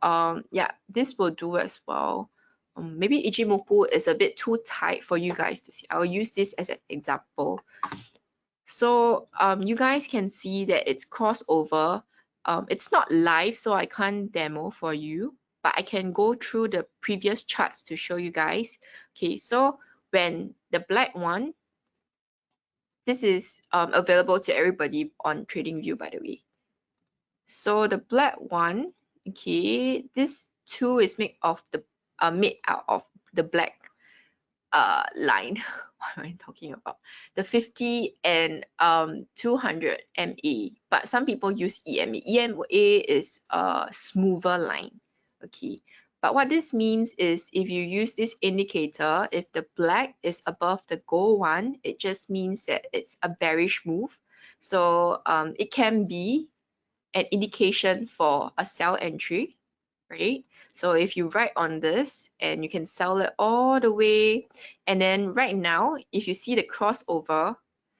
yeah, this will do as well. Maybe Ichimoku is a bit too tight for you guys to see. I'll use this as an example. So you guys can see that it's crossover. It's not live, so I can't demo for you, but I can go through the previous charts to show you guys. Okay, so when the black one, this is available to everybody on TradingView, by the way. So the black one, okay, this two is made out of the black line. What am I talking about? The 50 and 200 MA, but some people use EMA. EMA is a smoother line. Okay, but what this means is if you use this indicator, if the black is above the gold one, it just means that it's a bearish move. So it can be an indication for a sell entry, right? So if you write on this and you can sell it all the way, and then right now, if you see the crossover,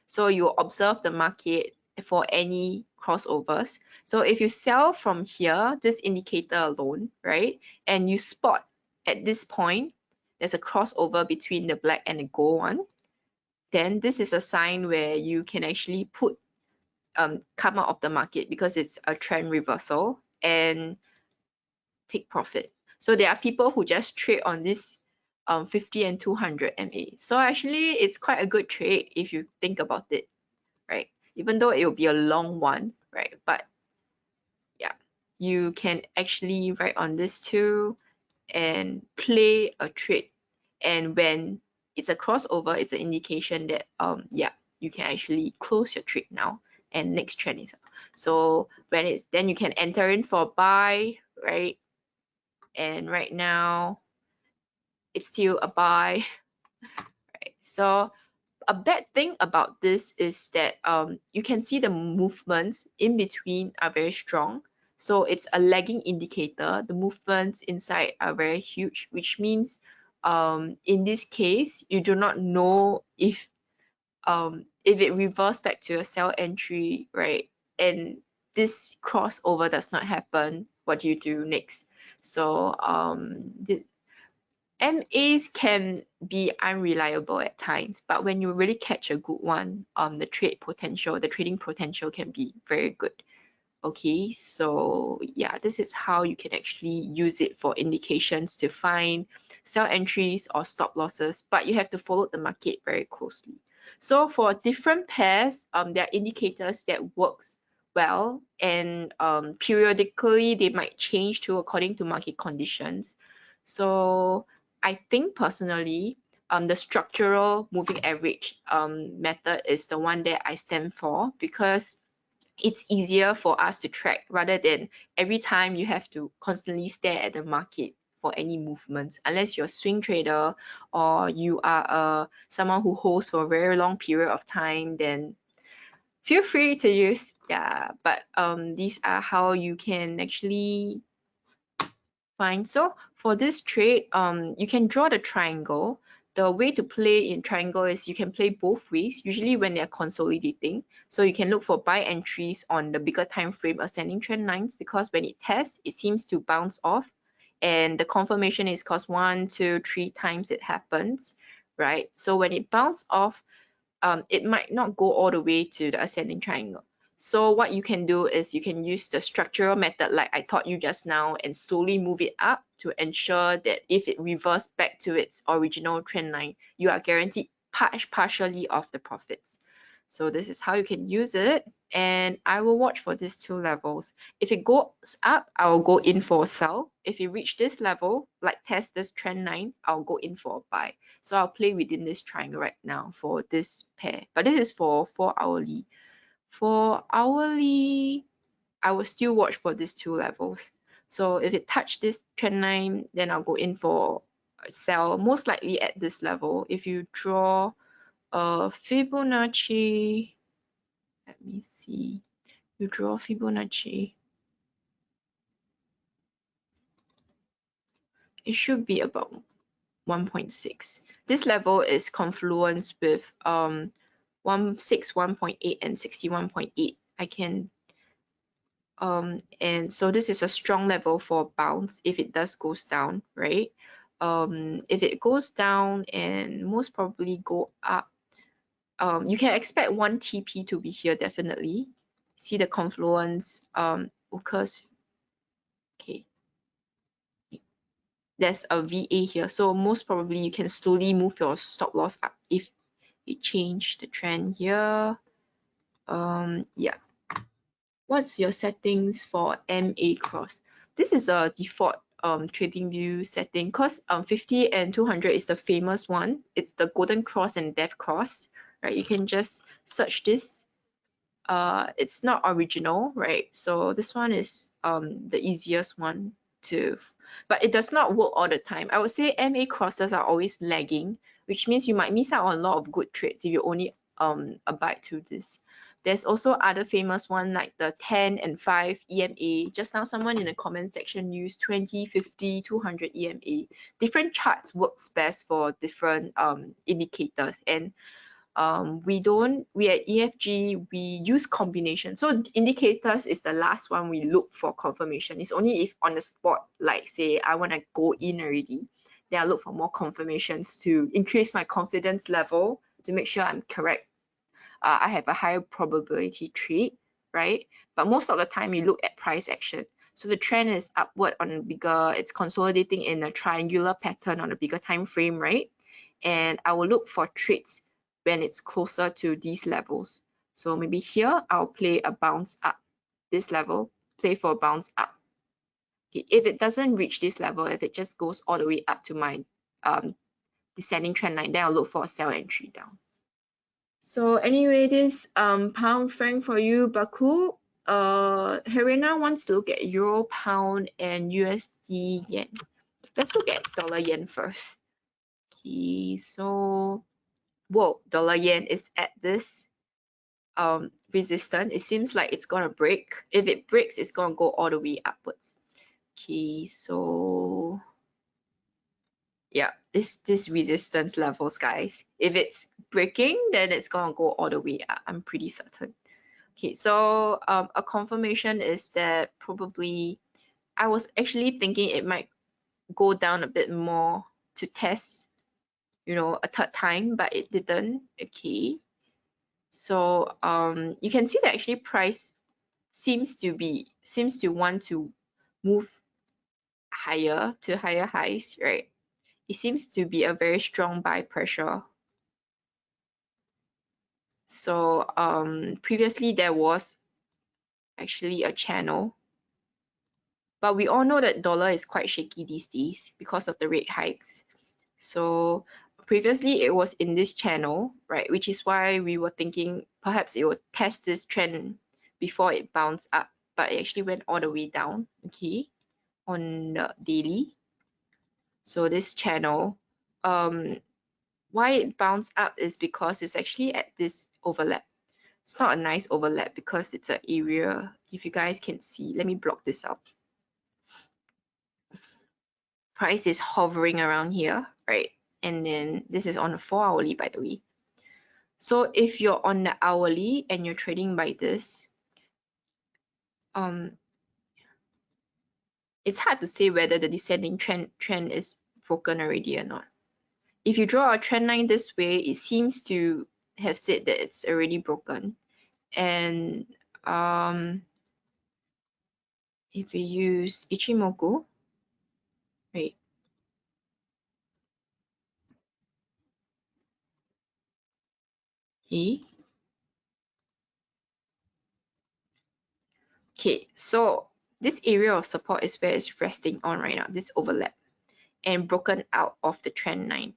so you observe the market for any crossovers. So if you sell from here, this indicator alone, right? And you spot at this point, there's a crossover between the black and the gold one, then this is a sign where you can actually put come out of the market because it's a trend reversal and take profit. So there are people who just trade on this 50 and 200 MA. So actually it's quite a good trade if you think about it, right? Even though it will be a long one, right? But yeah, you can actually write on this too and play a trade. And when it's a crossover, it's an indication that yeah, you can actually close your trade now and next trend is up. So when it's then you can enter in for buy, right? And right now it's still a buy, right? So a bad thing about this is that you can see the movements in between are very strong. So it's a lagging indicator. The movements inside are very huge, which means in this case, you do not know if it reverses back to a sell entry, right? And this crossover does not happen, what do you do next? So MAs can be unreliable at times, but when you really catch a good one, the trading potential can be very good. Okay, so yeah, this is how you can actually use it for indications to find sell entries or stop losses, but you have to follow the market very closely. So for different pairs, there are indicators that works well, and periodically they might change to according to market conditions. So I think personally, the structural moving average method is the one that I stand for because it's easier for us to track rather than every time you have to constantly stare at the market for any movements. Unless you're a swing trader or you are someone who holds for a very long period of time, then feel free to use. Yeah, but these are how you can actually find. So for this trade, you can draw the triangle. The way to play in triangle is you can play both ways, usually when they're consolidating. So you can look for buy entries on the bigger time frame ascending trend lines, because when it tests, it seems to bounce off. And the confirmation is because 1, 2, 3 times it happens, right? So when it bounces off, it might not go all the way to the ascending triangle. So what you can do is you can use the structural method like I taught you just now and slowly move it up to ensure that if it reverses back to its original trend line, you are guaranteed partially of the profits. So this is how you can use it, and I will watch for these two levels. If it goes up, I will go in for a sell. If it reach this level, like test this trend line, I'll go in for a buy. So I'll play within this triangle right now for this pair, but this is for 4 hourly. For hourly, I will still watch for these two levels. So if it touch this trend line, then I'll go in for a sell, most likely at this level. If you draw a Fibonacci, let me see, you draw Fibonacci, it should be about 1.6. This level is confluence with 61.8 and 61.8. I can and so this is a strong level for bounce if it does goes down, right? If it goes down and most probably go up, you can expect one TP to be here definitely. See the confluence occurs. Okay, there's a VA here, so most probably you can slowly move your stop loss up if you change the trend here. Yeah. What's your settings for MA cross? This is a default trading view setting because 50 and 200 is the famous one. It's the golden cross and death cross, right? You can just search this. It's not original, right? So this one is the easiest one to, but it does not work all the time. I would say MA crosses are always lagging, which means you might miss out on a lot of good trades if you only abide to this. There's also other famous one like the 10 and 5 EMA. Just now someone in the comment section used 20, 50, 200 EMA. Different charts works best for different indicators, and we at EFG, we use combination. So indicators is the last one we look for confirmation. It's only if on the spot, like say I want to go in already, then I look for more confirmations to increase my confidence level to make sure I'm correct. I have a higher probability trade, right? But most of the time you look at price action. So the trend is upward on a bigger, it's consolidating in a triangular pattern on a bigger time frame, right? And I will look for trades when it's closer to these levels. So maybe here I'll play a bounce up. This level, play for a bounce up. Okay, if it doesn't reach this level, if it just goes all the way up to my descending trend line, then I'll look for a sell entry down. So anyway, this pound franc for you, Baku. Helena wants to look at euro, pound, and USD yen. Let's look at dollar yen first. Okay, so whoa, dollar yen is at this resistance. It seems like it's gonna break. If it breaks, it's gonna go all the way upwards. Okay, so yeah, this resistance levels, guys. If it's breaking, then it's gonna go all the way up. I'm pretty certain. Okay, so a confirmation is that probably I was actually thinking it might go down a bit more to test, you know, a third time, but it didn't. Okay, so you can see that actually price seems to want to move higher to higher highs, right? It seems to be a very strong buy pressure. So previously there was actually a channel, but we all know that dollar is quite shaky these days because of the rate hikes. So previously it was in this channel, right, which is why we were thinking perhaps it would test this trend before it bounced up, but it actually went all the way down, okay, on the daily. So this channel, why it bounced up is because it's actually at this overlap. It's not a nice overlap because it's an area, if you guys can see, let me block this out. Price is hovering around here, right? And then this is on a 4 hourly, by the way. So if you're on the hourly and you're trading by this, it's hard to say whether the descending trend is broken already or not. If you draw a trend line this way, it seems to have said that it's already broken. And if we use Ichimoku, right? Okay. Okay, so this area of support is where it's resting on right now, this overlap, and broken out of the trend line.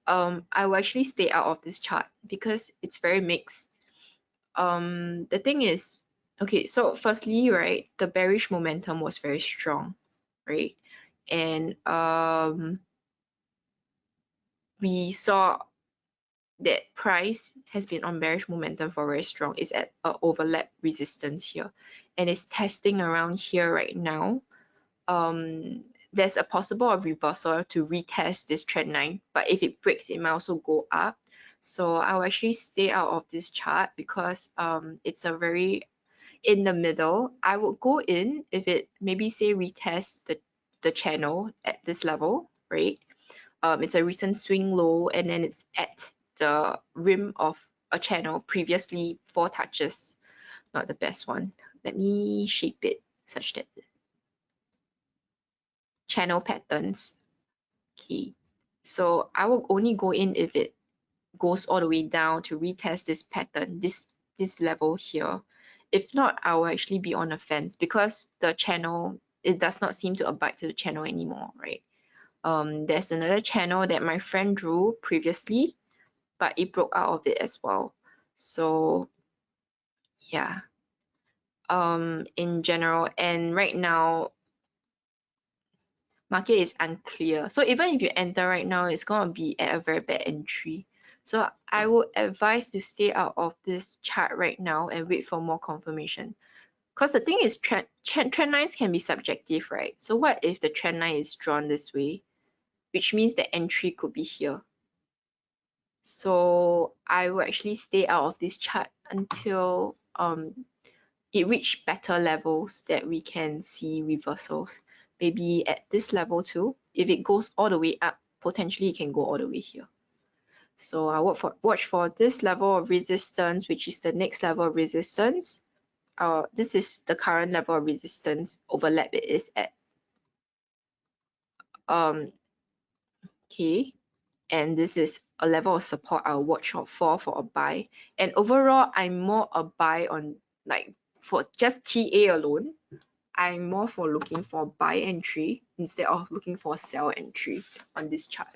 I will actually stay out of this chart because it's very mixed. The thing is, okay, so firstly, right, the bearish momentum was very strong, right? And we saw that price has been on bearish momentum for very strong. It's at a overlap resistance here, and it's testing around here right now. There's a possible of reversal to retest this trend line, but if it breaks, it might also go up. So I'll actually stay out of this chart because it's a very in the middle. I would go in if it maybe say retest the channel at this level, right? It's a recent swing low, and then it's at the rim of a channel previously 4 touches. Not the best one. Let me shape it such that channel patterns. Okay, so I will only go in if it goes all the way down to retest this pattern, this level here. If not, I will actually be on the fence because the channel, it does not seem to abide to the channel anymore, right? There's another channel that my friend drew previously, but it broke out of it as well. So yeah, in general, and right now market is unclear. So even if you enter right now, it's gonna be at a very bad entry. So I would advise to stay out of this chart right now and wait for more confirmation. Because the thing is, trend lines can be subjective, right? So what if the trend line is drawn this way, which means the entry could be here. So I will actually stay out of this chart until it reach better levels that we can see reversals. Maybe at this level too. If it goes all the way up, potentially it can go all the way here. So I watch for this level of resistance, which is the next level of resistance. This is the current level of resistance overlap it is at. Okay, and this is a level of support I'll watch out for a buy. And overall, I'm more a buy on like for just TA alone. I'm more for looking for buy entry instead of looking for sell entry on this chart.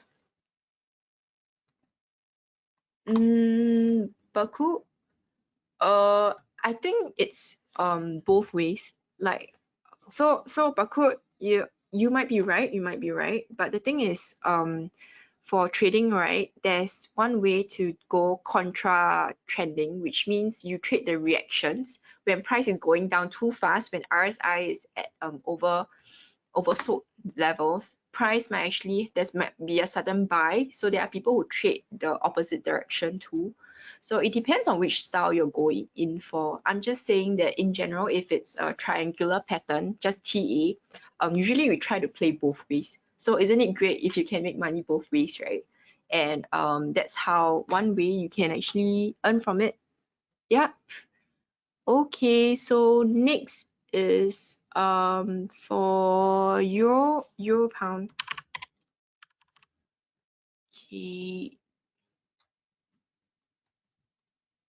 Baku, I think it's both ways. Like so Baku, you might be right, but the thing is for trading, right, there's one way to go contra trending, which means you trade the reactions when price is going down too fast, when RSI is at oversold levels, price might actually, might be a sudden buy. So there are people who trade the opposite direction too. So it depends on which style you're going in for. I'm just saying that in general, if it's a triangular pattern, just TA, usually we try to play both ways. So isn't it great if you can make money both ways, right? And that's how one way you can actually earn from it. Yeah. Okay, so next is for euro pound. Okay.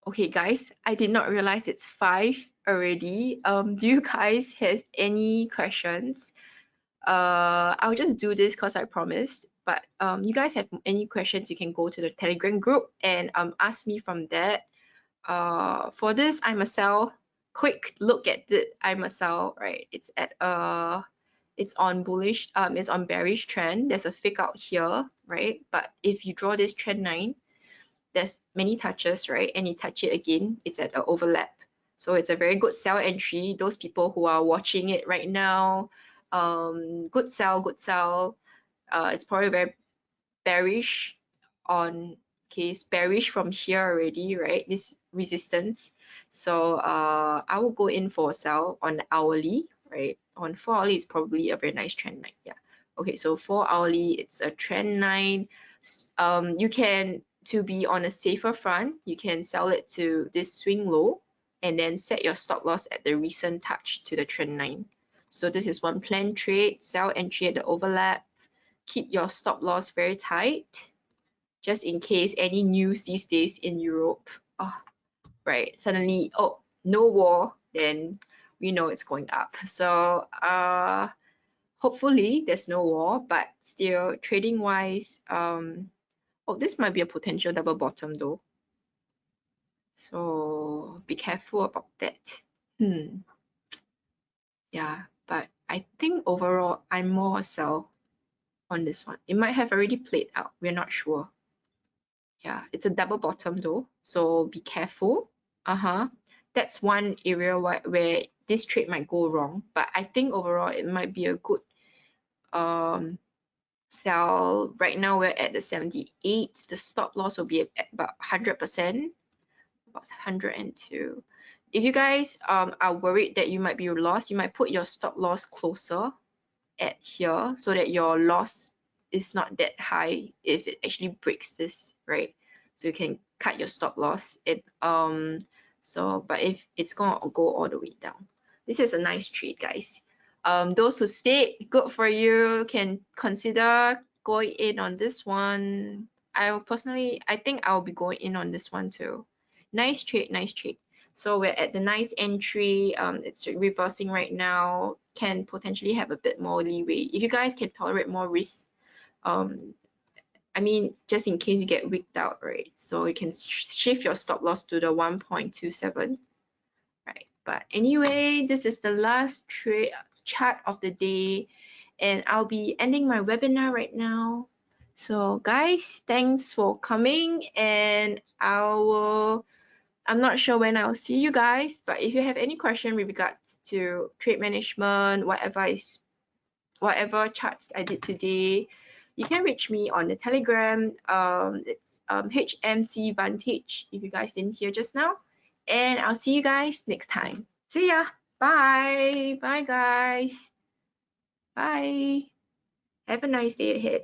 Okay, guys, I did not realize it's 5 already. Do you guys have any questions? I'll just do this because I promised. But you guys have any questions, you can go to the Telegram group and ask me from there. For this, I'm a sell. Quick look at it. I'm a sell, right? It's at it's on bullish. It's on bearish trend. There's a fake out here, right? But if you draw this trend line, there's many touches, right? And you touch it again, it's at an overlap. So it's a very good sell entry. Those people who are watching it right now, good sell, good sell. It's probably very bearish on, okay, it's bearish from here already, right? This resistance. So I will go in for a sell on hourly, right? On 4 hourly, it's probably a very nice trend line. Yeah. Okay, so 4 hourly, it's a trend line. You can, to be on a safer front, you can sell it to this swing low and then set your stop loss at the recent touch to the trend line. So this is one planned trade, sell entry at the overlap. Keep your stop loss very tight, just in case any news these days in Europe, oh, right, suddenly, oh, no war, then we know it's going up. So hopefully there's no war, but still trading wise, oh, this might be a potential double bottom though. So be careful about that. Yeah, but I think overall I'm more sell on this one. It might have already played out. We're not sure. Yeah, it's a double bottom though, so be careful. That's one area where this trade might go wrong, but I think overall it might be a good sell. Right now we're at the 78. The stop loss will be at about 100%, about 102. If you guys are worried that you might be lost, you might put your stop loss closer at here so that your loss is not that high if it actually breaks this, right? So you can cut your stop loss. But if it's gonna go all the way down, this is a nice trade, guys. Those who stayed, good for you. Can consider going in on this one. I think I'll be going in on this one too. Nice trade, nice trade. So we're at the nice entry. It's reversing right now. Can potentially have a bit more leeway. If you guys can tolerate more risk, I mean, just in case you get wigged out, right? So you can shift your stop loss to the 1.27, right? But anyway, this is the last trade chart of the day, and I'll be ending my webinar right now. So guys, thanks for coming, and I'm not sure when I'll see you guys, but if you have any question with regards to trade management, whatever charts I did today, you can reach me on the Telegram. It's HMC Vantage if you guys didn't hear just now. And I'll see you guys next time. See ya. Bye. Bye guys. Bye. Have a nice day ahead.